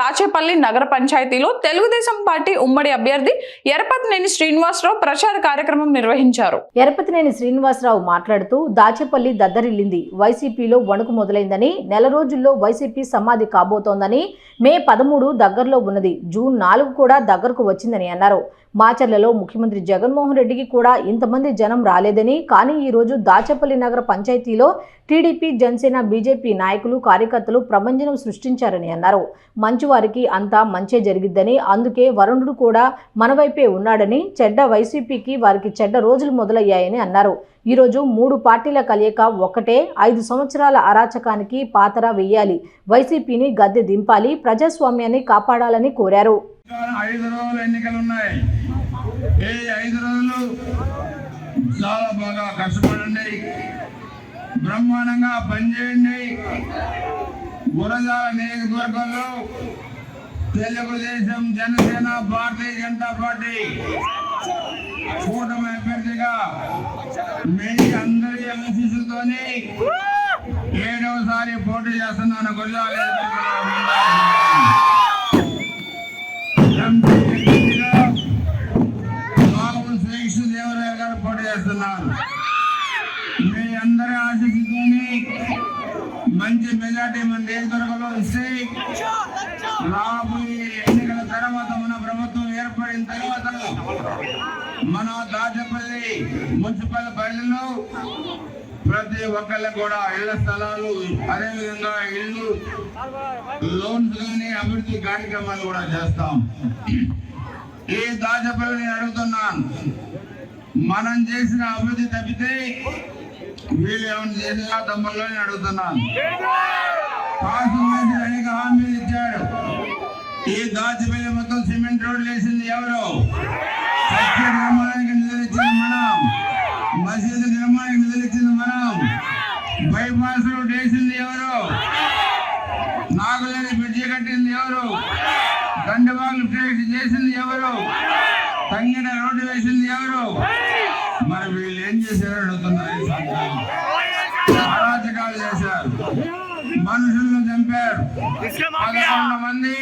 దాచేపల్లి నగర పంచాయతీలో తెలుగుదేశం పార్టీ ఉమ్మడి అభ్యర్థి ఎరపతినేని శ్రీనివాసరావు ప్రచార కార్యక్రమం నిర్వహించారు. ఎరపతినేని శ్రీనివాసరావు మాట్లాడుతూ దాచేపల్లి దద్దరిల్లింది, వైసీపీలో వణుకు మొదలైందని, నెల రోజుల్లో వైసీపీ సమాధి కాబోతోందని, మే 13 దగ్గరలో ఉన్నది, జూన్ 4 కూడా దగ్గరకు వచ్చిందని అన్నారు. మాచర్లలో ముఖ్యమంత్రి జగన్మోహన్ రెడ్డికి కూడా ఇంతమంది జనం రాలేదని, కానీ ఈ రోజు దాచేపల్లి నగర పంచాయతీలో టీడీపీ, జనసేన, బీజేపీ నాయకులు, కార్యకర్తలు ప్రభంజనం సృష్టించారని అన్నారు. మంచివారికి అంతా మంచే జరిగిద్దని, అందుకే వరుణుడు కూడా మన వైపే ఉన్నాడని, చెడ్డ వైసీపీకి వారికి చెడ్డ రోజులు మొదలయ్యాయని అన్నారు. ఈరోజు 3 పార్టీల కలయిక ఒక్కటే, 5 సంవత్సరాల అరాచకానికి పాతర వేయాలి, వైసీపీని గద్దె దింపాలి, ప్రజాస్వామ్యాన్ని కాపాడాలని కోరారు. 5 రోజులు ఎన్నికలు ఉన్నాయి. ఈ 5 రోజులు చాలా బాగా కష్టపడండి, బ్రహ్మాండంగా పనిచేయండి. గురజాల నియోజకవర్గంలో తెలుగుదేశం, జనసేన, భారతీయ జనతా పార్టీ కూటమి అభ్యర్థిగా మీ అందరి ఆశీస్సులతోని 7వసారి పోటీ చేస్తున్నాను. గురజాల దేవరాయ గారు పోటీ చేస్తున్నారు. మీ అందరి ఆశీస్సుతోని మంచి మెజార్టీ మన నియోజకవర్గంలో ఇస్తే రాబోయే ఎన్నికల తర్వాత, మన ప్రభుత్వం ఏర్పడిన తర్వాత, మన దాచేపల్లి మున్సిపల్ పరిధిలో ప్రతి ఒక్కళ్ళకి కూడా ఇళ్ల స్థలాలు, అదేవిధంగా ఇల్లు లోన్స్ కానీ అభివృద్ధి కార్యక్రమాలు కూడా చేస్తాం. ఈ దాచేపల్లిని అడుగుతున్నాను, మనం చేసిన అభివృద్ధి తప్పితే వీళ్ళు ఏమైనా చేసినా తమ్ముళ్ళని అడుగుతున్నాను. కాసుమేసి అనేక హామీలు ఇచ్చాడు. ఈ దాచేపల్లి మొత్తం సిమెంట్ రోడ్లు వేసింది ఎవరు? సత్య నిర్మాణానికి నిధులు ఇచ్చింది మనం, మసీదు నిర్మాణానికి నిధులు ఇచ్చింది మనం, బైపాస్ రోడ్ వేసింది ఎవరు? నాగులేని బ్రిడ్జి కట్టింది ఎవరు? గండవాళ్ళు ప్లేస్ చేసింది ఎవరు? తంగిన రోడ్డు వేసింది ఎవరు? మరి వీళ్ళు ఏం చేశారు అడుగుతున్నారు. అరాచకాలు చేశారు, మనుషులను చంపారు. 11 మంది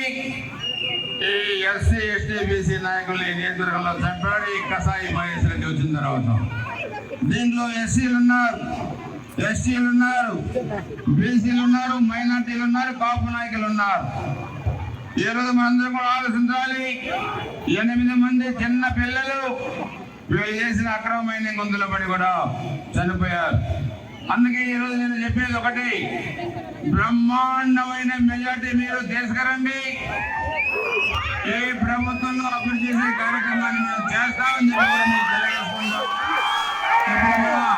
ఈ ఎస్సీ, ఎస్టీ, బీసీ నాయకులు ఈ నియోజకవర్గంలో చంపాడు. ఈ కసాయి మహేష్ రెడ్డి వచ్చిన తర్వాత దీంట్లో ఎస్సీలు ఉన్నారు, ఎస్టీలు ఉన్నారు, బీసీలు ఉన్నారు, మైనార్టీలు ఉన్నారు, కాపు నాయకులు ఉన్నారు. ఈరోజు మనందరం కూడా ఆలోచించాలి. 8 మంది చిన్న పిల్లలు వీళ్ళు చేసిన అక్రమమైన గొంతుల పడి కూడా చనిపోయారు. అందుకే ఈరోజు నేను చెప్పేది ఒకటి, బ్రహ్మాండమైన మెజార్టీ మీరు తీసుకురండి. ఈ ప్రభుత్వంలో అభివృద్ధి చేసే కార్యక్రమాన్ని మేము చేస్తామని చెప్పి